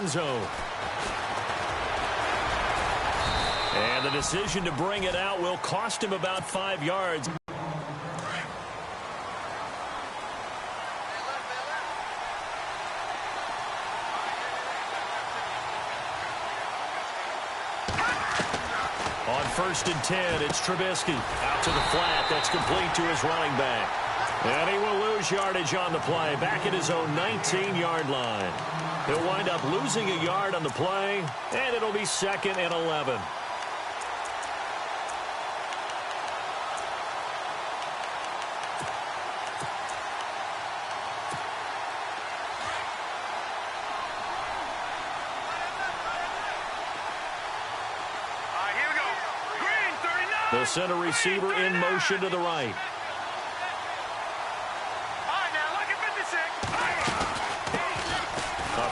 end zone. And the decision to bring it out will cost him about 5 yards. On 1st and 10, it's Trubisky. Out to the flat. That's complete to his running back. And he will lose yardage on the play. Back at his own 19-yard line. He'll wind up losing a yard on the play, and it'll be 2nd and 11. The center receiver in motion to the right.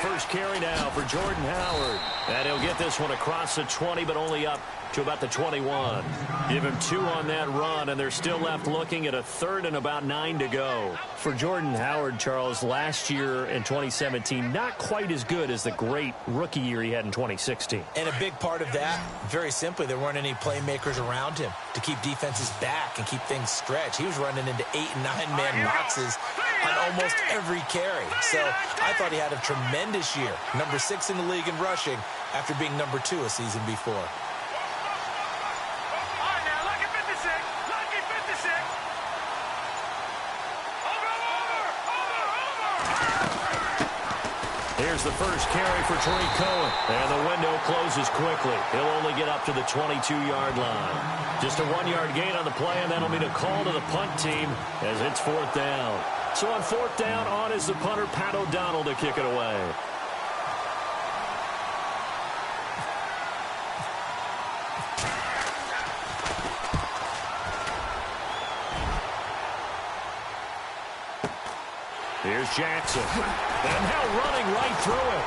First carry now for Jordan Howard. And he'll get this one across the 20, but only up to about the 21. Give him 2 on that run, and they're still left looking at a 3rd and about 9 to go. For Jordan Howard, Charles, last year in 2017, not quite as good as the great rookie year he had in 2016. And a big part of that, very simply, there weren't any playmakers around him to keep defenses back and keep things stretched. He was running into 8- and 9-man boxes on almost every carry. So I thought he had a tremendous year. Number 6 in the league in rushing after being number 2 a season before. Here's the first carry for Tariq Cohen. And the window closes quickly. He'll only get up to the 22-yard line. Just a 1-yard gain on the play, and that'll mean a call to the punt team as it's 4th down. So on 4th down, on is the punter, Pat O'Donnell, to kick it away. Here's Jackson. And now running right through it.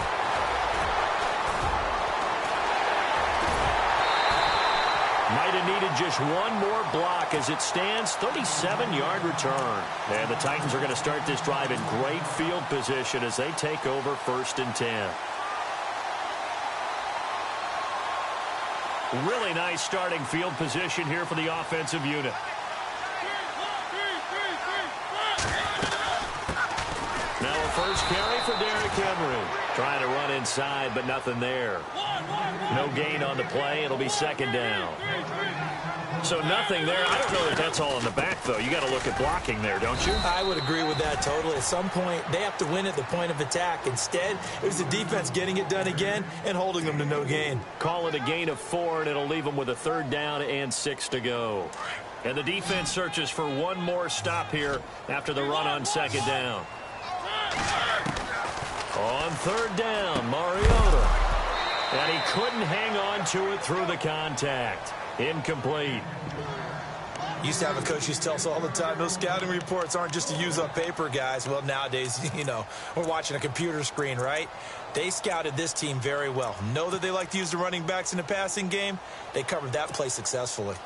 Might have needed just one more block as it stands. 37-yard return. And the Titans are going to start this drive in great field position as they take over 1st and 10. Really nice starting field position here for the offensive unit. First carry for Derrick Henry. Trying to run inside, but nothing there. No gain on the play. It'll be 2nd down. So nothing there. I don't know if that's all in the back, though. You got to look at blocking there, don't you? I would agree with that totally. At some point, they have to win at the point of attack. Instead, it was the defense getting it done again and holding them to no gain. Call it a gain of 4, and it'll leave them with a 3rd down and 6 to go. And the defense searches for one more stop here after the run on 2nd down. On 3rd down, Mariota. And he couldn't hang on to it through the contact. Incomplete. Used to have a coach used to tell us all the time, those scouting reports aren't just to use up paper, guys. Well, nowadays, you know, we're watching a computer screen, right? They scouted this team very well. Know that they like to use the running backs in the passing game. They covered that play successfully.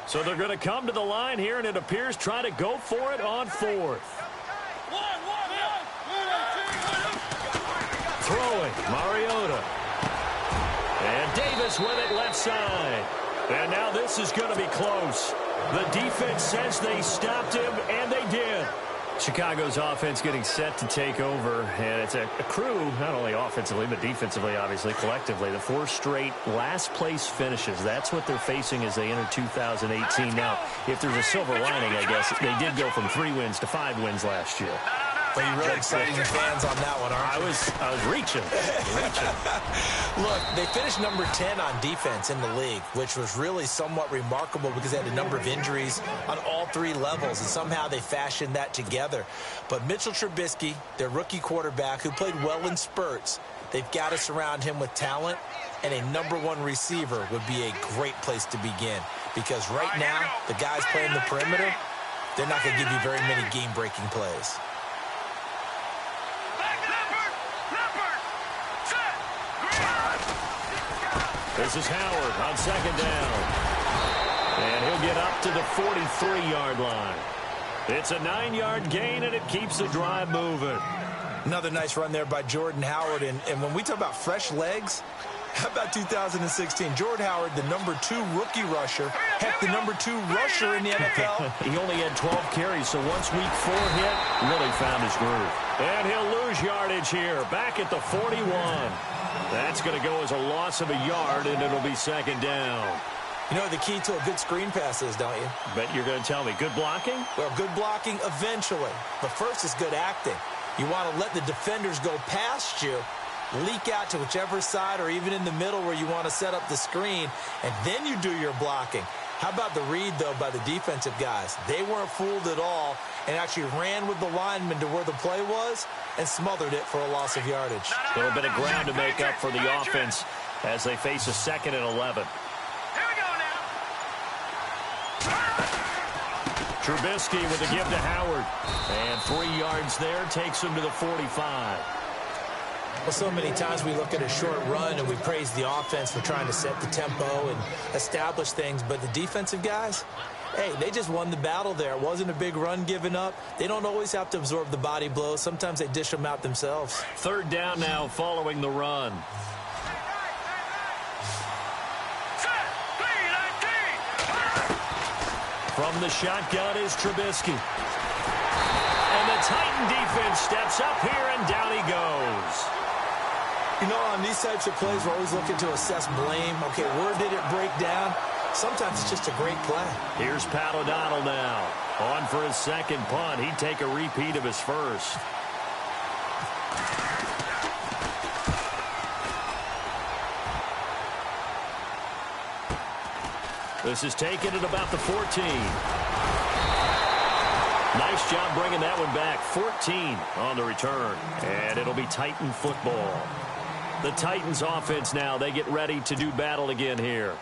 So they're going to come to the line here, and it appears try to go for it on 4th. Throwing, Mariota. And Davis with it left side. And now this is going to be close. The defense says they stopped him, and they did. Chicago's offense getting set to take over, and it's a crew, not only offensively, but defensively, obviously, collectively. The 4 straight last-place finishes. That's what they're facing as they enter 2018. Now, if there's a silver lining, I guess, they did go from 3 wins to 5 wins last year. But you're really exciting your fans on that one, aren't you? I was reaching. Look, they finished number 10 on defense in the league, which was really somewhat remarkable because they had a number of injuries on all 3 levels, and somehow they fashioned that together. But Mitchell Trubisky, their rookie quarterback, who played well in spurts, they've got to surround him with talent, and a number 1 receiver would be a great place to begin. Because right now, the guys playing the perimeter, they're not going to give you very many game-breaking plays. This is Howard on 2nd down. And he'll get up to the 43-yard line. It's a 9-yard gain, and it keeps the drive moving. Another nice run there by Jordan Howard. And when we talk about fresh legs, how about 2016? Jordan Howard, the #2 rookie rusher. Heck, the #2 rusher in the NFL. He only had 12 carries, so once week 4 hit, really found his groove. And he'll lose yardage here, back at the 41. That's going to go as a loss of a yard, and it'll be second down. You know the key to a good screen pass is, don't you? Bet you're going to tell me. Good blocking? Well, good blocking eventually. But first is good acting. You want to let the defenders go past you, leak out to whichever side or even in the middle where you want to set up the screen, and then you do your blocking. How about the read, though, by the defensive guys? They weren't fooled at all and actually ran with the lineman to where the play was and smothered it for a loss of yardage. A little bit of ground to make up for the offense as they face a 2nd and 11. Trubisky with a give to Howard. And 3 yards there takes him to the 45. Well, so many times we look at a short run and we praise the offense for trying to set the tempo and establish things. But the defensive guys, hey, they just won the battle there. It wasn't a big run given up. They don't always have to absorb the body blows. Sometimes they dish them out themselves. 3rd down now following the run. From the shotgun is Trubisky. And the Titan defense steps up here, and down he goes. You know, on these types of plays, we're always looking to assess blame. Okay, where did it break down? Sometimes it's just a great play. Here's Pat O'Donnell now. On for his 2nd punt. He'd take a repeat of his first. This is taken at about the 14. Nice job bringing that one back. 14 on the return. And it'll be Titan football. The Titans offense now, they get ready to do battle again here.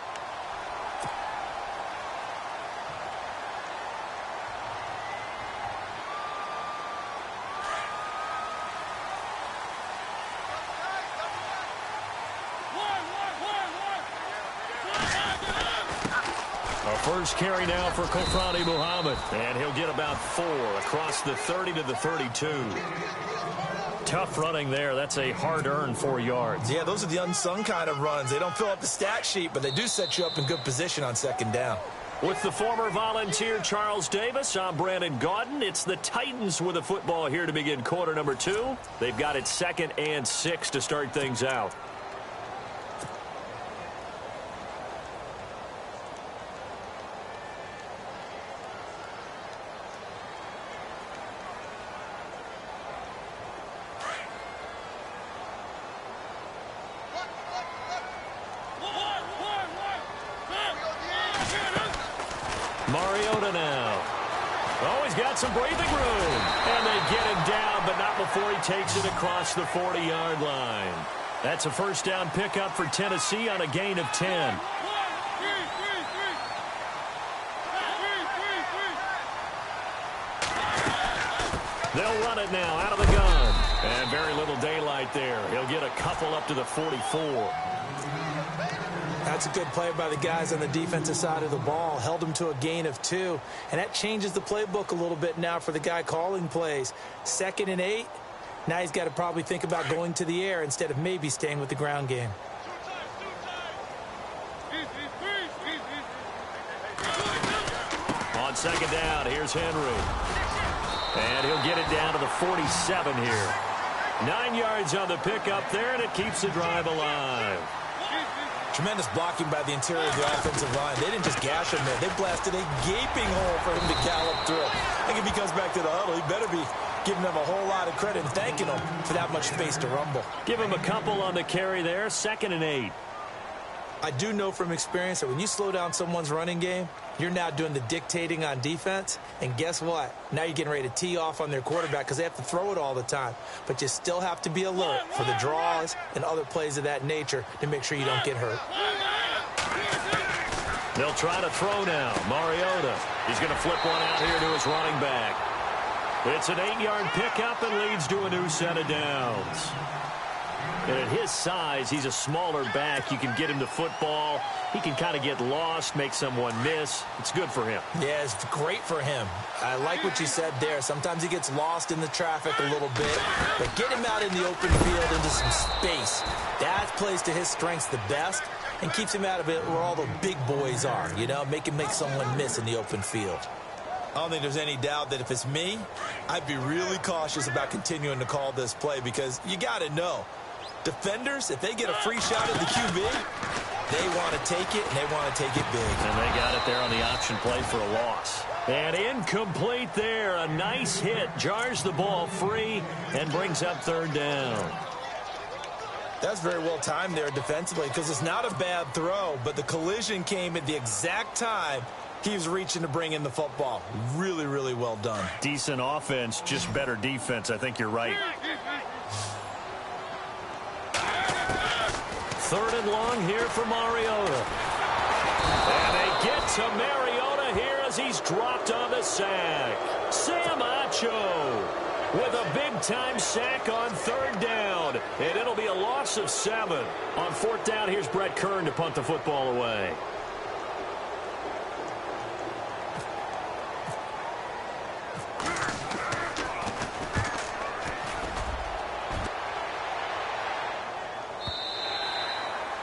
First carry now for Kofrani Muhammad. And he'll get about 4 across the 30 to the 32. Tough running there. That's a hard-earned 4 yards. Yeah, those are the unsung kind of runs. They don't fill up the stat sheet, but they do set you up in good position on 2nd down. With the former Volunteer Charles Davis, I'm Brandon Gaudin. It's the Titans with the football here to begin quarter number 2. They've got it 2nd and 6 to start things out. Mariota now. Oh, he's got some breathing room. And they get him down, but not before he takes it across the 40-yard line. That's a first down pickup for Tennessee on a gain of 10. They'll run it now out of the gun. And very little daylight there. He'll get a couple up to the 44. That's a good play by the guys on the defensive side of the ball. Held him to a gain of 2. And that changes the playbook a little bit now for the guy calling plays. 2nd and 8. Now he's got to probably think about going to the air instead of maybe staying with the ground game. On 2nd down, here's Henry. And he'll get it down to the 47 here. 9 yards on the pickup there, and it keeps the drive alive. Tremendous blocking by the interior of the offensive line. They didn't just gash him there. They blasted a gaping hole for him to gallop through. I think if he comes back to the huddle, he better be giving them a whole lot of credit and thanking them for that much space to rumble. Give him a couple on the carry there. 2nd and 8. I do know from experience that when you slow down someone's running game, you're now doing the dictating on defense. And guess what? Now you're getting ready to tee off on their quarterback because they have to throw it all the time. But you still have to be alert for the draws and other plays of that nature to make sure you don't get hurt. They'll try to throw now. Mariota. He's going to flip one out here to his running back. It's an 8-yard pickup and leads to a new set of downs. And at his size, he's a smaller back. You can get him the football. He can kind of get lost, make someone miss. It's good for him. Yeah, it's great for him. I like what you said there. Sometimes he gets lost in the traffic a little bit, but get him out in the open field into some space. That plays to his strengths the best and keeps him out of it where all the big boys are, you know, make someone miss in the open field. I don't think there's any doubt that if it's me, I'd be really cautious about continuing to call this play because you got to know, defenders, if they get a free shot at the QB, they want to take it, and they want to take it big. And they got it there on the option play for a loss. And incomplete there. A nice hit. Jars the ball free and brings up third down. That's very well timed there defensively because it's not a bad throw, but the collision came at the exact time he was reaching to bring in the football. Really, really well done. Decent offense, just better defense. I think you're right. Third and long here for Mariota. And they get to Mariota here as he's dropped on the sack. Sam Acho with a big-time sack on third down. And it'll be a loss of 7. On fourth down, here's Brett Kern to punt the football away.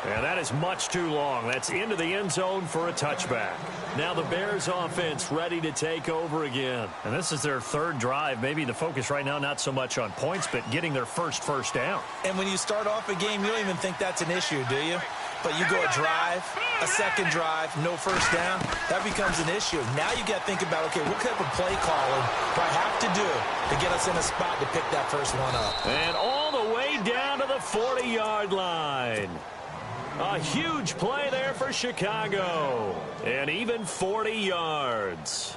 And that is much too long. That's into the end zone for a touchback. Now the Bears offense ready to take over again. And this is their third drive. Maybe the focus right now not so much on points, but getting their first down. And when you start off a game, you don't even think that's an issue, do you? But you go a drive, a second drive, no first down, that becomes an issue. Now you got to think about, okay, what type of play calling do I have to do to get us in a spot to pick that first one up? And all the way down to the 40-yard line. A huge play there for Chicago. And even 40 yards.